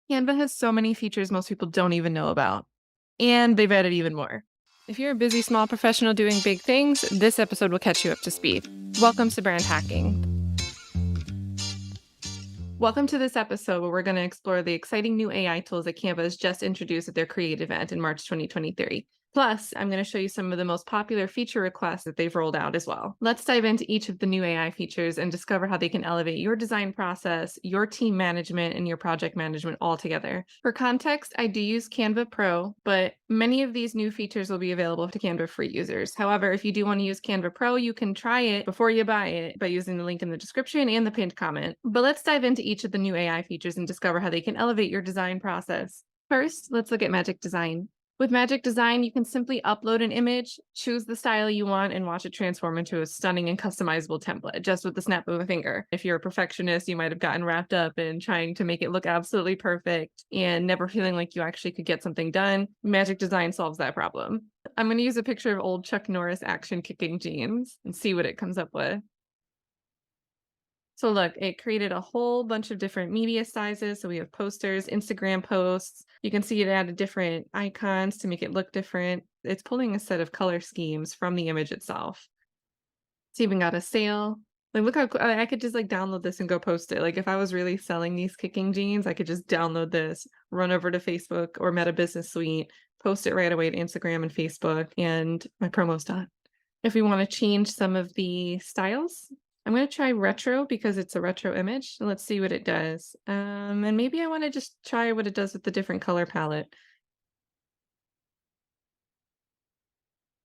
Canva has so many features most people don't even know about, and they've added even more. If you're a busy small professional doing big things, this episode will catch you up to speed. Welcome to Brand Hacking. Welcome to this episode where we're going to explore the exciting new AI tools that Canva has just introduced at their Create event in March 2023. Plus, I'm going to show you some of the most popular feature requests that they've rolled out as well. Let's dive into each of the new AI features and discover how they can elevate your design process, your team management, and your project management all together. For context, I do use Canva Pro, but many of these new features will be available to Canva free users. However, if you do want to use Canva Pro, you can try it before you buy it by using the link in the description and the pinned comment. But let's dive into each of the new AI features and discover how they can elevate your design process. First, let's look at Magic Design. With Magic Design, you can simply upload an image, choose the style you want, and watch it transform into a stunning and customizable template just with the snap of a finger. If you're a perfectionist, you might have gotten wrapped up in trying to make it look absolutely perfect and never feeling like you actually could get something done. Magic Design solves that problem. I'm going to use a picture of old Chuck Norris action kicking jeans and see what it comes up with. So look, it created a whole bunch of different media sizes. So we have posters, Instagram posts. You can see it added different icons to make it look different. It's pulling a set of color schemes from the image itself. It's even got a sale. Like, look how I could just like download this and go post it. Like if I was really selling these kicking jeans, I could just download this, run over to Facebook or Meta Business Suite, post it right away to Instagram and Facebook, and my promo's done. If we want to change some of the styles, I'm going to try retro because it's a retro image. Let's see what it does. And maybe I want to just try what it does with the different color palette.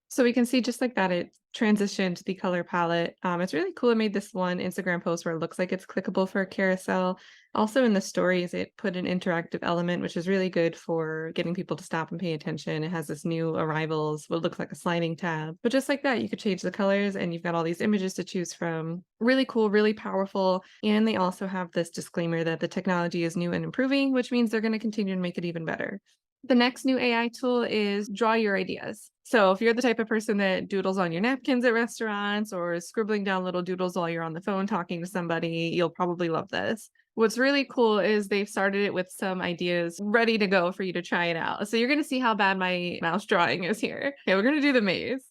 So we can see just like that, it transitioned the color palette. It's really cool. It made this one Instagram post where it looks like it's clickable for a carousel. Also in the stories, it put an interactive element, which is really good for getting people to stop and pay attention. It has this new arrivals, what looks like a sliding tab. But just like that, you could change the colors and you've got all these images to choose from. Really cool, really powerful. And they also have this disclaimer that the technology is new and improving, which means they're going to continue to make it even better. The next new AI tool is Draw Your Ideas. So if you're the type of person that doodles on your napkins at restaurants or is scribbling down little doodles while you're on the phone talking to somebody, you'll probably love this. What's really cool is they've started it with some ideas ready to go for you to try it out. So you're going to see how bad my mouse drawing is here. Okay, we're going to do the maze.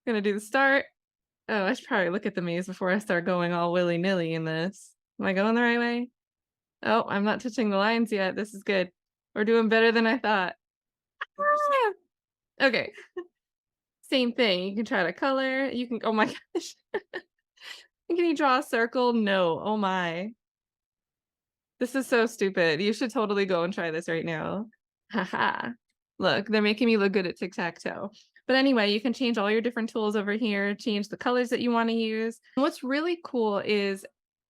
Going to do the start. Oh, I should probably look at the maze before I start going all willy-nilly in this. Am I going the right way? Oh, I'm not touching the lines yet. This is good. We're doing better than I thought. Okay. Same thing. You can try to color. You can, oh my gosh. Can you draw a circle? No. Oh my. This is so stupid. You should totally go and try this right now. Haha. Look, they're making me look good at tic-tac-toe. But anyway, you can change all your different tools over here, change the colors that you want to use. What's really cool is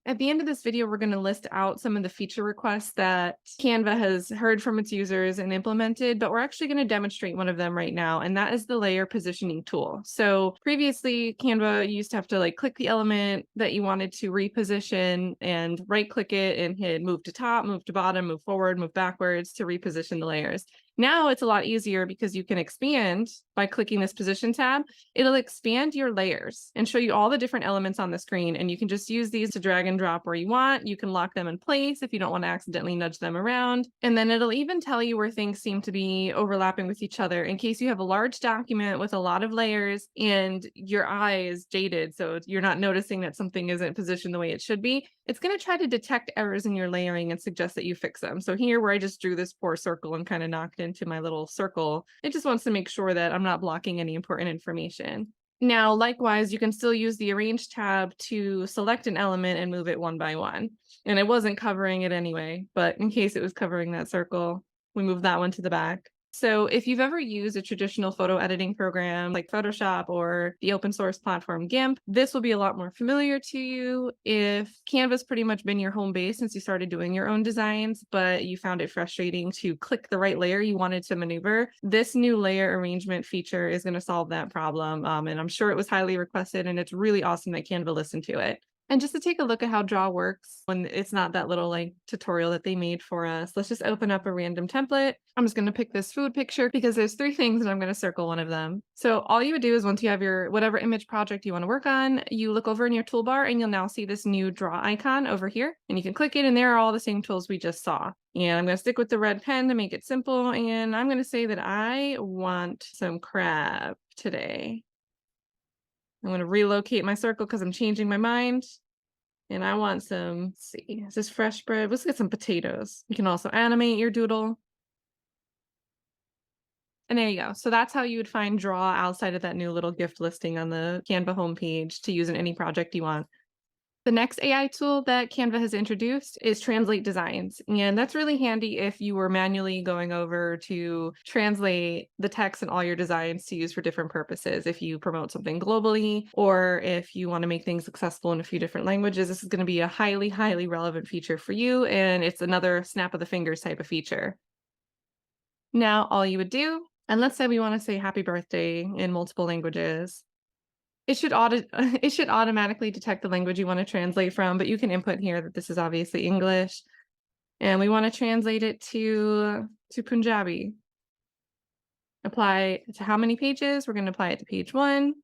at the end of this video, we're going to list out some of the feature requests that Canva has heard from its users and implemented, but we're actually going to demonstrate one of them right now, and that is the layer positioning tool. So previously, Canva used to have to like click the element that you wanted to reposition and right-click it and hit move to top, move to bottom, move forward, move backwards to reposition the layers. Now it's a lot easier because you can expand by clicking this position tab. It'll expand your layers and show you all the different elements on the screen. And you can just use these to drag and drop where you want. You can lock them in place if you don't want to accidentally nudge them around. And then it'll even tell you where things seem to be overlapping with each other in case you have a large document with a lot of layers and your eye is jaded. So you're not noticing that something isn't positioned the way it should be. It's going to try to detect errors in your layering and suggest that you fix them. So here where I just drew this poor circle and kind of knocked into my little circle, it just wants to make sure that I'm not blocking any important information. Now, likewise, you can still use the Arrange tab to select an element and move it one by one. And it wasn't covering it anyway, but in case it was covering that circle, we move that one to the back. So if you've ever used a traditional photo editing program like Photoshop or the open source platform GIMP, this will be a lot more familiar to you. If Canva's pretty much been your home base since you started doing your own designs, but you found it frustrating to click the right layer you wanted to maneuver, this new layer arrangement feature is going to solve that problem. And I'm sure it was highly requested, and it's really awesome that Canva listened to it. And just to take a look at how Draw works when it's not that little like tutorial that they made for us, let's just open up a random template. I'm just going to pick this food picture because there's 3 things and I'm going to circle one of them. So all you would do is once you have your whatever image project you want to work on, you look over in your toolbar and you'll now see this new draw icon over here and you can click it and there are all the same tools we just saw. And I'm going to stick with the red pen to make it simple. And I'm going to say that I want some crab today. I'm going to relocate my circle because I'm changing my mind. And I want some, let's see, is this fresh bread? Let's get some potatoes. You can also animate your doodle. And there you go. So that's how you would find draw outside of that new little gift listing on the Canva homepage to use in any project you want. The next AI tool that Canva has introduced is Translate Designs. And that's really handy if you were manually going over to translate the text and all your designs to use for different purposes. If you promote something globally, or if you want to make things accessible in a few different languages, this is going to be a highly, highly relevant feature for you. And it's another snap of the fingers type of feature. Now, all you would do, and let's say we want to say happy birthday in multiple languages. It should it should automatically detect the language you want to translate from, but you can input here that this is obviously English, and we want to translate it to Punjabi. Apply to how many pages? We're going to apply it to page 1.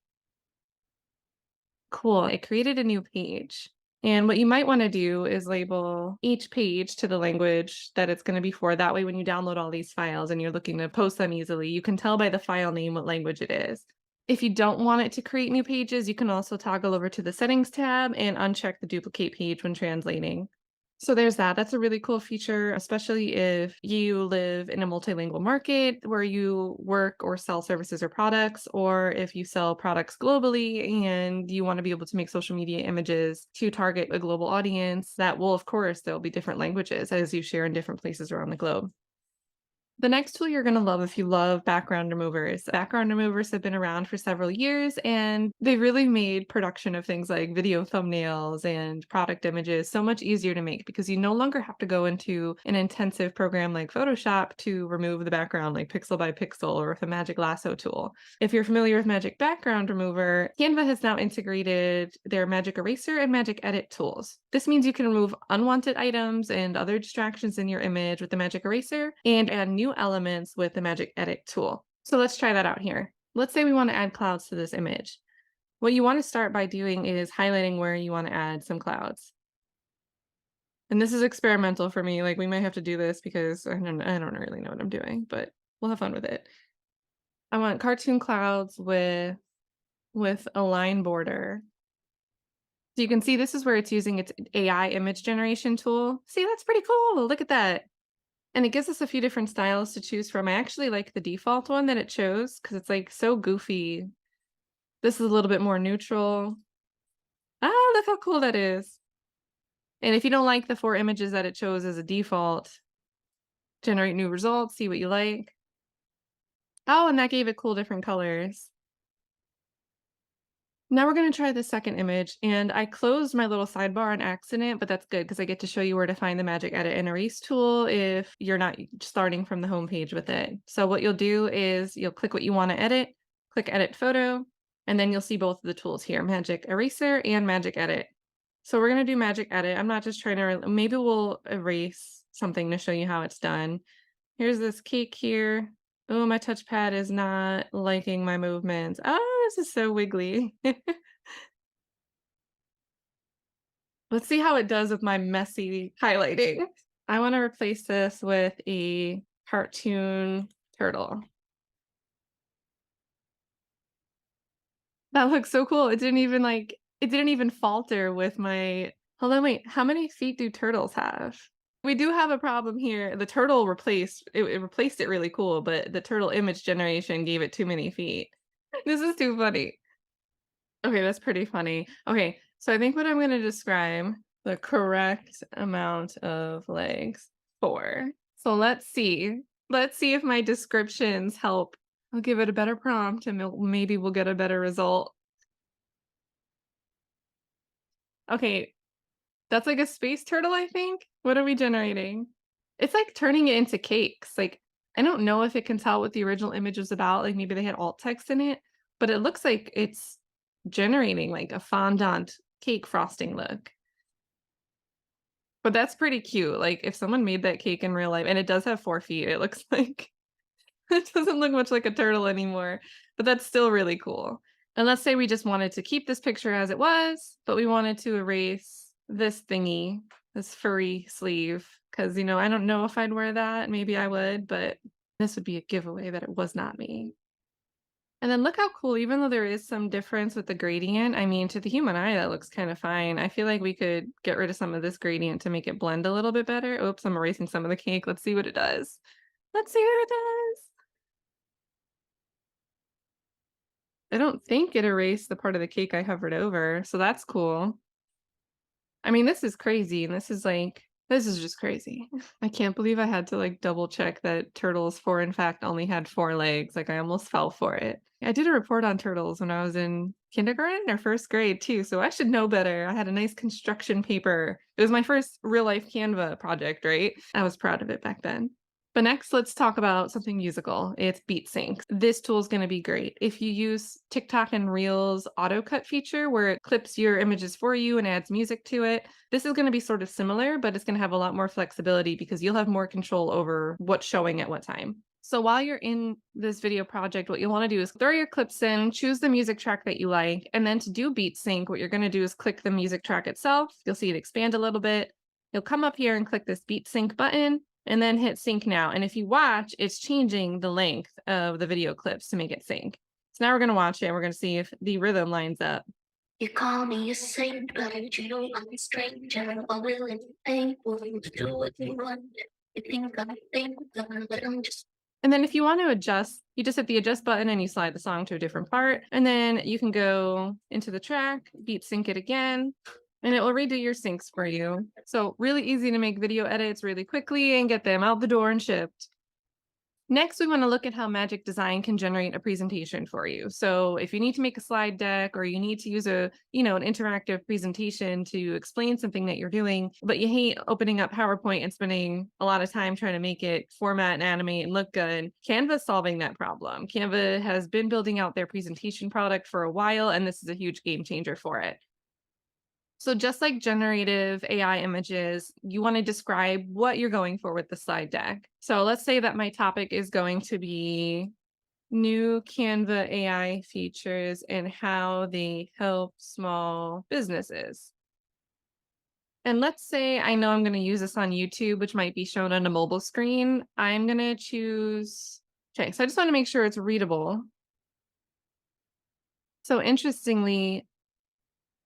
Cool. It created a new page. And what you might want to do is label each page to the language that it's going to be for. That way, when you download all these files and you're looking to post them easily, you can tell by the file name what language it is. If you don't want it to create new pages, you can also toggle over to the settings tab and uncheck the duplicate page when translating. So there's that. That's a really cool feature, especially if you live in a multilingual market where you work or sell services or products, or if you sell products globally and you want to be able to make social media images to target a global audience. That will, of course, there'll be different languages as you share in different places around the globe. The next tool you're going to love if you love background removers. Background removers have been around for several years, and they really made production of things like video thumbnails and product images so much easier to make because you no longer have to go into an intensive program like Photoshop to remove the background like pixel by pixel or with a Magic Lasso tool. If you're familiar with Magic Background Remover, Canva has now integrated their Magic Eraser and Magic Edit tools. This means you can remove unwanted items and other distractions in your image with the Magic Eraser and add new elements with the Magic Edit tool. So let's try that out here. Let's say we want to add clouds to this image. What you want to start by doing is highlighting where you want to add some clouds. And this is experimental for me. Like we might have to do this because I don't really know what I'm doing, but we'll have fun with it. I want cartoon clouds with a line border. So you can see this is where it's using its AI image generation tool. See, that's pretty cool. Look at that. And it gives us a few different styles to choose from. I actually like the default one that it chose because it's like so goofy. This is a little bit more neutral. Ah, look how cool that is. And if you don't like the 4 images that it chose as a default, generate new results, see what you like. Oh, and that gave it cool different colors. Now we're going to try the second image, and I closed my little sidebar on accident, but that's good because I get to show you where to find the Magic Edit and Erase tool if you're not starting from the home page with it. So what you'll do is you'll click what you want to edit, click Edit Photo, and then you'll see both of the tools here, Magic Eraser and Magic Edit. So we're going to do Magic Edit. I'm not just trying to, maybe we'll erase something to show you how it's done. Here's this cake here. Oh, my touchpad is not liking my movements. Oh, this is so wiggly. Let's see how it does with my messy highlighting. I want to replace this with a cartoon turtle. That looks so cool. It didn't even falter with my, hold on, wait, how many feet do turtles have? We do have a problem here. The turtle it replaced it really cool, but the turtle image generation gave it too many feet. This is too funny. Okay, that's pretty funny. Okay, so I think what I'm gonna describe the correct amount of legs for. So let's see. Let's see if my descriptions help. I'll give it a better prompt and maybe we'll get a better result. Okay, that's like a space turtle, I think. What are we generating? It's like turning it into cakes. Like, I don't know if it can tell what the original image was about. Like maybe they had alt text in it, but it looks like it's generating like a fondant cake frosting look. But that's pretty cute. Like, if someone made that cake in real life and it does have 4 feet, it looks like it doesn't look much like a turtle anymore, but that's still really cool. And let's say we just wanted to keep this picture as it was, but we wanted to erase this thingy, this furry sleeve, because, I don't know if I'd wear that. Maybe I would, but this would be a giveaway that it was not me. And then look how cool, even though there is some difference with the gradient, I mean, to the human eye, that looks kind of fine. I feel like we could get rid of some of this gradient to make it blend a little bit better. Oops, I'm erasing some of the cake. Let's see what it does. Let's see what it does. I don't think it erased the part of the cake I hovered over, so that's cool. I mean, this is crazy, and this is just crazy. I can't believe I had to, double check that turtles in fact, only had 4 legs, I almost fell for it. I did a report on turtles when I was in kindergarten or 1st grade too, so I should know better. I had a nice construction paper. It was my first real life Canva project, right? I was proud of it back then. But next, let's talk about something musical. It's Beat Sync. This tool is going to be great. If you use TikTok and Reels auto cut feature where it clips your images for you and adds music to it, this is going to be sort of similar, but it's going to have a lot more flexibility because you'll have more control over what's showing at what time. So while you're in this video project, what you'll want to do is throw your clips in, choose the music track that you like, and then to do Beat Sync, what you're going to do is click the music track itself. You'll see it expand a little bit. You'll come up here and click this Beat Sync button, and then hit sync now. And if you watch, it's changing the length of the video clips to make it sync. So now we're going to watch it and we're going to see if the rhythm lines up. You call me a saint, but you know I'm a stranger. I'm willing and able to do what you want. You think but I'm just. And then if you want to adjust, you just hit the adjust button and you slide the song to a different part. And then you can go into the track, beat sync it again, and it will redo your syncs for you. So really easy to make video edits really quickly and get them out the door and shipped. Next, we want to look at how Magic Design can generate a presentation for you. So if you need to make a slide deck or you need to use an interactive presentation to explain something that you're doing, but you hate opening up PowerPoint and spending a lot of time trying to make it format and animate and look good, Canva's solving that problem. Canva has been building out their presentation product for a while, and this is a huge game changer for it. So just like generative AI images, you want to describe what you're going for with the slide deck. So let's say that my topic is going to be new Canva AI features and how they help small businesses. And let's say I know I'm going to use this on YouTube, which might be shown on a mobile screen. I'm going to choose, okay, so I just want to make sure it's readable. So interestingly,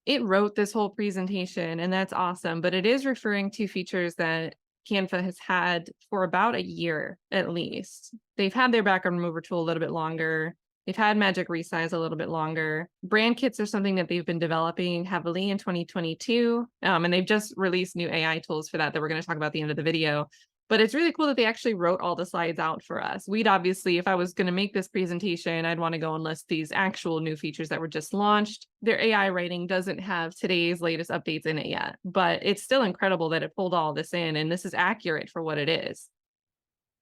it wrote this whole presentation, and that's awesome, but it is referring to features that Canva has had for about a year at least. They've had their background remover tool a little bit longer. They've had Magic Resize a little bit longer. Brand kits are something that they've been developing heavily in 2022, and they've just released new AI tools for that we're going to talk about at the end of the video. But it's really cool that they actually wrote all the slides out for us. We'd obviously, if I was going to make this presentation, I'd want to go and list these actual new features that were just launched. Their AI writing doesn't have today's latest updates in it yet, but it's still incredible that it pulled all this in, and this is accurate for what it is.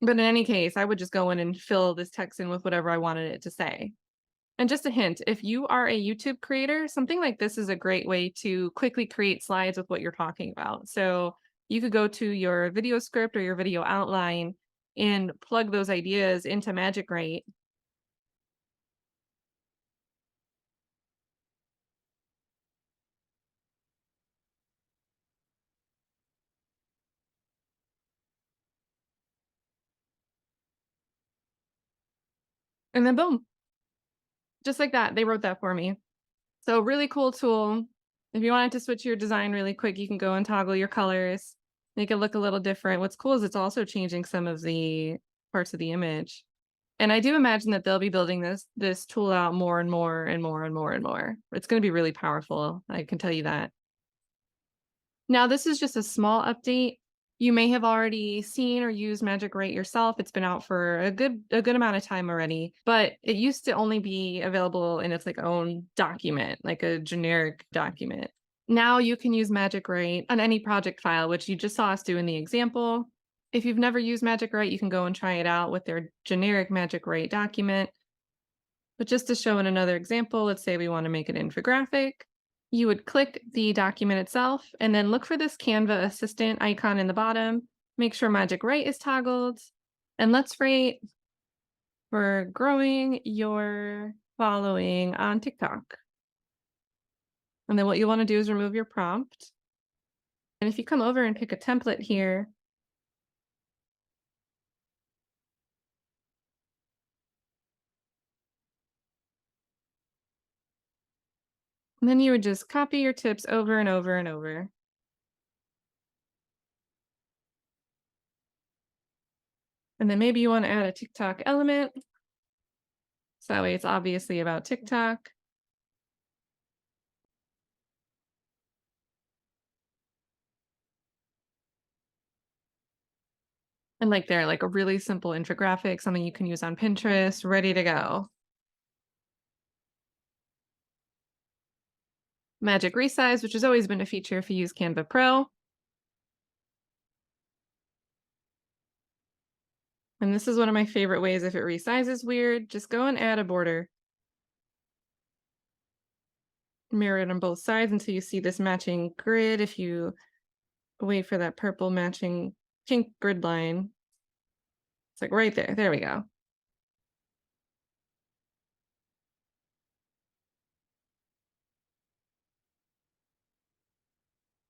But in any case, I would just go in and fill this text in with whatever I wanted it to say. And just a hint, if you are a YouTube creator, something like this is a great way to quickly create slides with what you're talking about. So you could go to your video script or your video outline and plug those ideas into Magic Write. And then boom, just like that, they wrote that for me. So really cool tool. If you wanted to switch your design really quick, you can go and toggle your colors, make it look a little different. What's cool is it's also changing some of the parts of the image. And I do imagine that they'll be building this tool out more and more and more and more and more. It's going to be really powerful. I can tell you that. Now, this is just a small update. You may have already seen or used Magic Write yourself. It's been out for a good amount of time already, but it used to only be available in its own document, like a generic document. Now you can use Magic Write on any project file, which you just saw us do in the example. If you've never used Magic Write, you can go and try it out with their generic Magic Write document. But just to show in another example, let's say we want to make an infographic. You would click the document itself and then look for this Canva assistant icon in the bottom. Make sure Magic Write is toggled. And let's write for growing your following on TikTok. And then what you want to do is remove your prompt. And if you come over and pick a template here, and then you would just copy your tips over and over and over. And then maybe you want to add a TikTok element. So that way it's obviously about TikTok. And like there, like a really simple infographic, something you can use on Pinterest, ready to go. Magic resize, which has always been a feature if you use Canva Pro. And this is one of my favorite ways if it resizes weird, just go and add a border. Mirror it on both sides until you see this matching grid. If you wait for that purple matching pink grid line, it's like right there. There we go.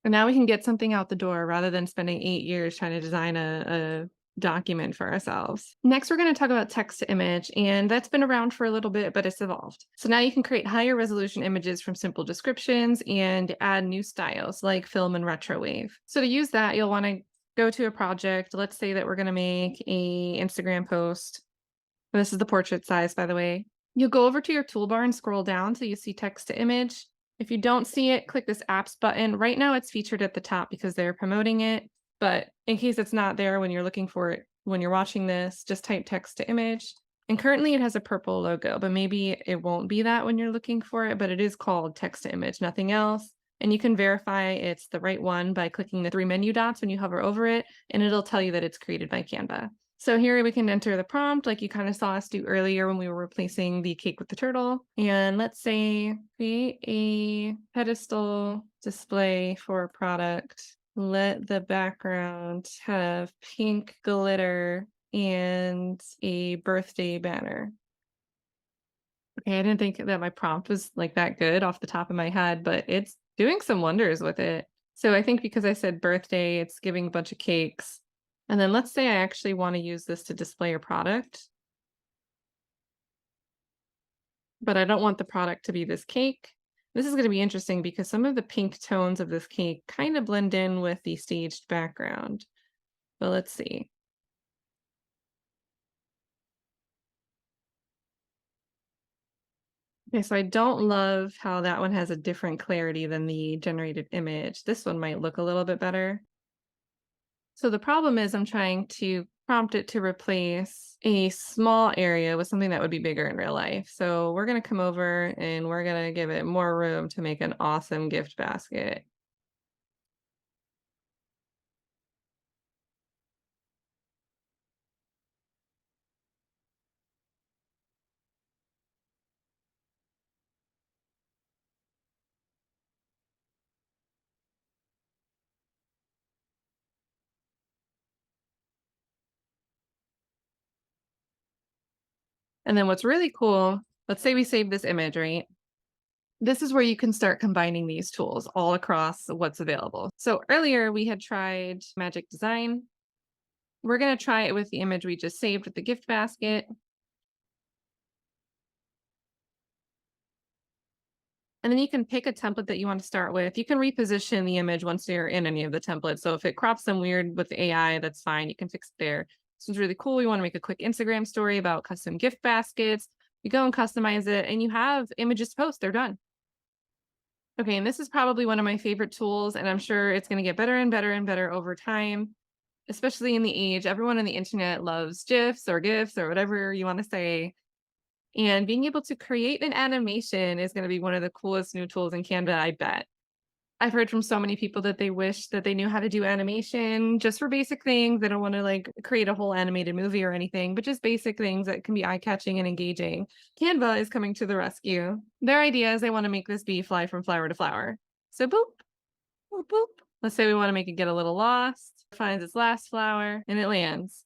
And now we can get something out the door rather than spending 8 years trying to design a document for ourselves. Next, we're going to talk about text to image, and that's been around for a little bit, but it's evolved. So now you can create higher resolution images from simple descriptions and add new styles like film and retro wave. So to use that, you'll want to go to a project. Let's say that we're going to make a Instagram post. This is the portrait size, by the way. You'll go over to your toolbar and scroll down till you see text to image. If you don't see it, click this apps button. Right now it's featured at the top because they're promoting it, but in case it's not there when you're looking for it, when you're watching this, just type text to image. And currently it has a purple logo, but maybe it won't be that when you're looking for it, but it is called text to image, nothing else. And you can verify it's the right one by clicking the 3 menu dots when you hover over it, and it'll tell you that it's created by Canva. So here we can enter the prompt like you kind of saw us do earlier when we were replacing the cake with the turtle. And let's say create a pedestal display for a product. Let the background have pink glitter and a birthday banner. Okay, I didn't think that my prompt was like that good off the top of my head, but it's doing some wonders with it. So I think because I said birthday, it's giving a bunch of cakes. And then let's say I actually want to use this to display a product, but I don't want the product to be this cake. This is going to be interesting because some of the pink tones of this cake kind of blend in with the staged background. But let's see. Okay, so I don't love how that one has a different clarity than the generated image. This one might look a little bit better. So the problem is I'm trying to prompt it to replace a small area with something that would be bigger in real life. So we're going to come over and we're going to give it more room to make an awesome gift basket. And then what's really cool, let's say we save this image, right? This is where you can start combining these tools all across what's available. So earlier we had tried Magic Design. We're going to try it with the image we just saved with the gift basket. And then you can pick a template that you want to start with. You can reposition the image once you're in any of the templates. So if it crops them weird with AI, that's fine. You can fix it there. This is really cool. We want to make a quick Instagram story about custom gift baskets. You go and customize it and you have images to post. They're done. Okay, and this is probably one of my favorite tools, and I'm sure it's going to get better and better and better over time, especially in the age. Everyone on the internet loves GIFs or GIFs or whatever you want to say. And being able to create an animation is going to be one of the coolest new tools in Canva, I bet. I've heard from so many people that they wish that they knew how to do animation just for basic things. They don't want to like create a whole animated movie or anything, but just basic things that can be eye-catching and engaging. Canva is coming to the rescue. Their idea is they want to make this bee fly from flower to flower. So boop, boop, boop. Let's say we want to make it get a little lost, finds its last flower, and it lands.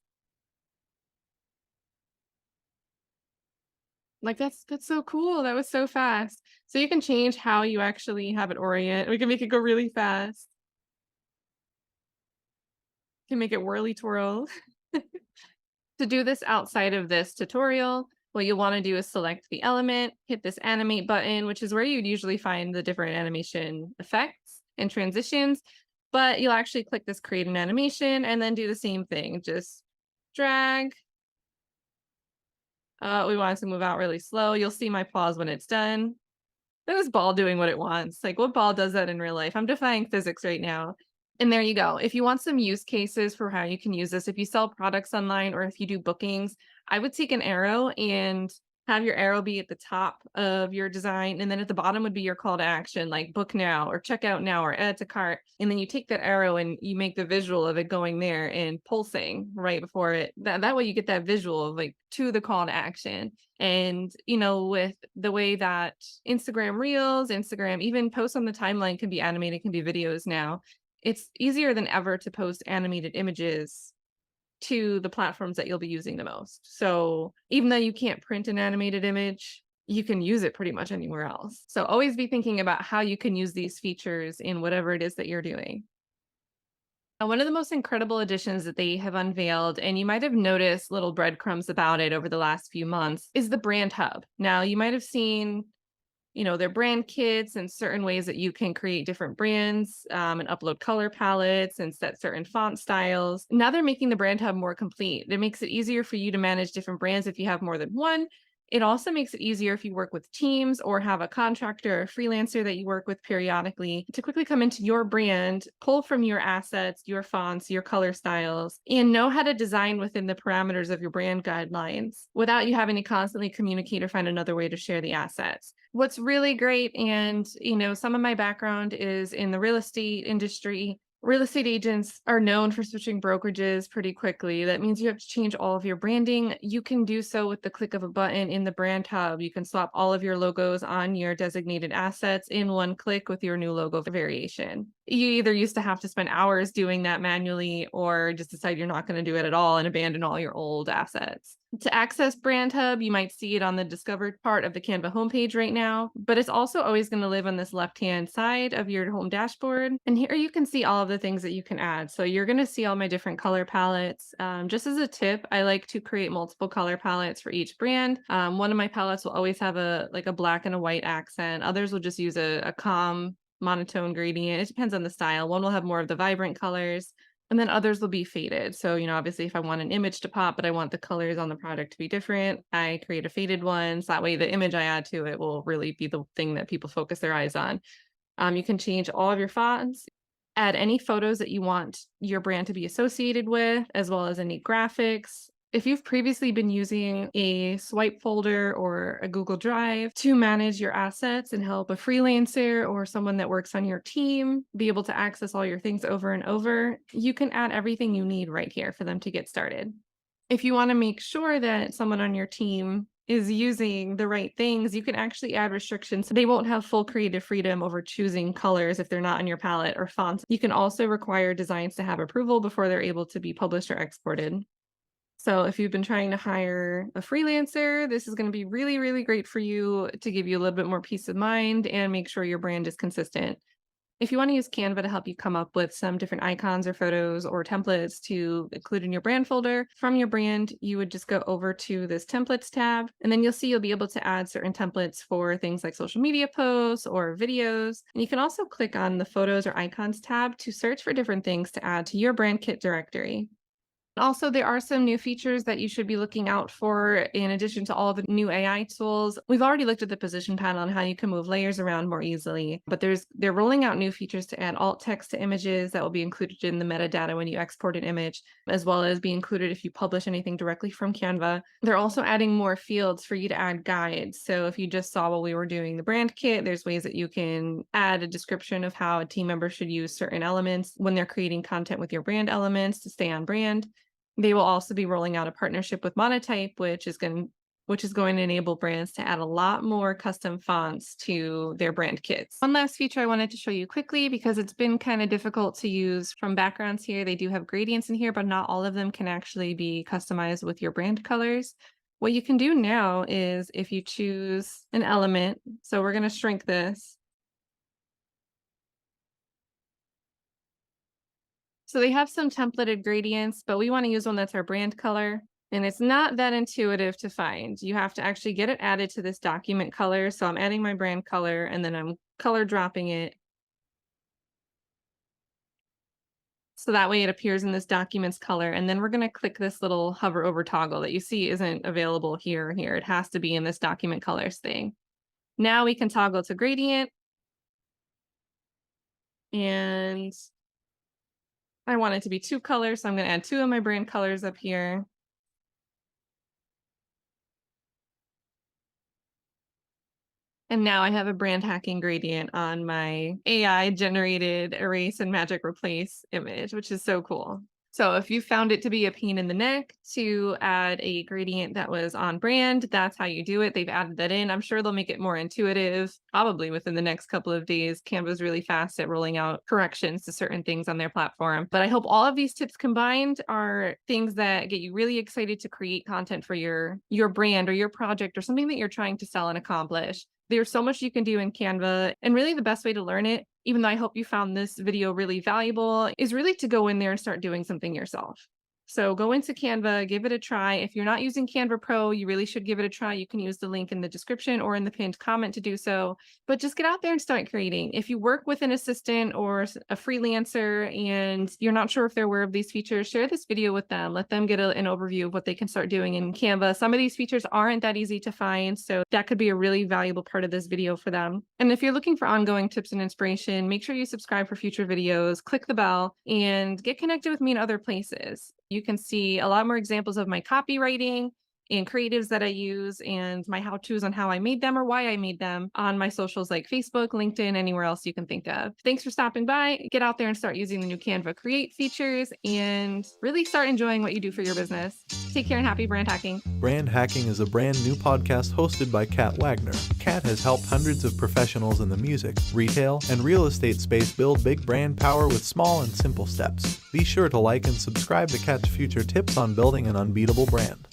Like that's so cool. That was so fast. So you can change how you actually have it orient. We can make it go really fast. Can make it whirly twirl. To do this outside of this tutorial, what you'll want to do is select the element, hit this animate button, which is where you'd usually find the different animation effects and transitions. But you'll actually click this create an animation and then do the same thing. Just drag. We want it to move out really slow. You'll see my pause when it's done. This ball doing what it wants. Like, what ball does that in real life? I'm defying physics right now. And there you go. If you want some use cases for how you can use this, if you sell products online or if you do bookings, I would take an arrow and have your arrow be at the top of your design. And then at the bottom would be your call to action, like book now or check out now or add to cart. And then you take that arrow and you make the visual of it going there and pulsing right before it. That way you get that visual of like to the call to action. And, with the way that Instagram Reels, Instagram, even posts on the timeline can be animated, can be videos now. It's easier than ever to post animated images to the platforms that you'll be using the most. So even though you can't print an animated image, you can use it pretty much anywhere else. So always be thinking about how you can use these features in whatever it is that you're doing. One of the most incredible additions that they have unveiled, and you might have noticed little breadcrumbs about it over the last few months, is the brand hub. Now, you might have seen their brand kits and certain ways that you can create different brands and upload color palettes and set certain font styles. Now they're making the brand hub more complete. It makes it easier for you to manage different brands if you have more than one. It also makes it easier if you work with teams or have a contractor or freelancer that you work with periodically to quickly come into your brand, pull from your assets, your fonts, your color styles, and know how to design within the parameters of your brand guidelines without you having to constantly communicate or find another way to share the assets. What's really great, and some of my background is in the real estate industry. Real estate agents are known for switching brokerages pretty quickly. That means you have to change all of your branding. You can do so with the click of a button in the brand hub. You can swap all of your logos on your designated assets in one click with your new logo variation. You either used to have to spend hours doing that manually or just decide you're not going to do it at all and abandon all your old assets. To access Brand Hub, you might see it on the discovered part of the Canva homepage right now, but it's also always going to live on this left-hand side of your home dashboard. And here you can see all of the things that you can add. So you're going to see all my different color palettes. Just as a tip, I like to create multiple color palettes for each brand. One of my palettes will always have a black and a white accent. Others will just use a calm monotone gradient. It depends on the style. One will have more of the vibrant colors. And then others will be faded. So, obviously if I want an image to pop, but I want the colors on the product to be different, I create a faded one. So that way the image I add to it will really be the thing that people focus their eyes on. You can change all of your fonts, add any photos that you want your brand to be associated with, as well as any graphics. If you've previously been using a swipe folder or a Google Drive to manage your assets and help a freelancer or someone that works on your team be able to access all your things over and over, you can add everything you need right here for them to get started. If you want to make sure that someone on your team is using the right things, you can actually add restrictions so they won't have full creative freedom over choosing colors if they're not on your palette or fonts. You can also require designs to have approval before they're able to be published or exported. So if you've been trying to hire a freelancer, this is going to be really, really great for you to give you a little bit more peace of mind and make sure your brand is consistent. If you want to use Canva to help you come up with some different icons or photos or templates to include in your brand folder from your brand, you would just go over to this templates tab, and then you'll be able to add certain templates for things like social media posts or videos. And you can also click on the photos or icons tab to search for different things to add to your brand kit directory. Also, there are some new features that you should be looking out for in addition to all the new AI tools. We've already looked at the position panel and how you can move layers around more easily, but they're rolling out new features to add alt text to images that will be included in the metadata when you export an image, as well as be included if you publish anything directly from Canva. They're also adding more fields for you to add guides. So if you just saw while we were doing the brand kit, there's ways that you can add a description of how a team member should use certain elements when they're creating content with your brand elements to stay on brand. They will also be rolling out a partnership with Monotype, which is going to enable brands to add a lot more custom fonts to their brand kits. One last feature I wanted to show you quickly because it's been kind of difficult to use from backgrounds here. They do have gradients in here, but not all of them can actually be customized with your brand colors. What you can do now is if you choose an element, so we're going to shrink this. So they have some templated gradients, but we want to use one that's our brand color. And it's not that intuitive to find. You have to actually get it added to this document color. So I'm adding my brand color and then I'm color dropping it. So that way it appears in this document's color. And then we're going to click this little hover over toggle that you see isn't available here or here. It has to be in this document colors thing. Now we can toggle to gradient. And I want it to be 2 colors. So I'm going to add 2 of my brand colors up here. And now I have a brand hacking gradient on my AI generated erase and magic replace image, which is so cool. So if you found it to be a pain in the neck to add a gradient that was on brand, that's how you do it. They've added that in. I'm sure they'll make it more intuitive, probably within the next couple of days. Canva's really fast at rolling out corrections to certain things on their platform. But I hope all of these tips combined are things that get you really excited to create content for your brand or your project or something that you're trying to sell and accomplish. There's so much you can do in Canva, and really the best way to learn it, even though I hope you found this video really valuable, is really to go in there and start doing something yourself. So go into Canva, give it a try. If you're not using Canva Pro, you really should give it a try. You can use the link in the description or in the pinned comment to do so. But just get out there and start creating. If you work with an assistant or a freelancer and you're not sure if they're aware of these features, share this video with them. Let them get an overview of what they can start doing in Canva. Some of these features aren't that easy to find, so that could be a really valuable part of this video for them. And if you're looking for ongoing tips and inspiration, make sure you subscribe for future videos, click the bell, and get connected with me in other places. You can see a lot more examples of my copywriting and creatives that I use and my how-tos on how I made them or why I made them on my socials like Facebook, LinkedIn, anywhere else you can think of. Thanks for stopping by. Get out there and start using the new Canva Create features and really start enjoying what you do for your business. Take care and happy brand hacking. Brand Hacking is a brand new podcast hosted by Kat Wagner. Kat has helped hundreds of professionals in the music, retail, and real estate space build big brand power with small and simple steps. Be sure to like and subscribe to catch future tips on building an unbeatable brand.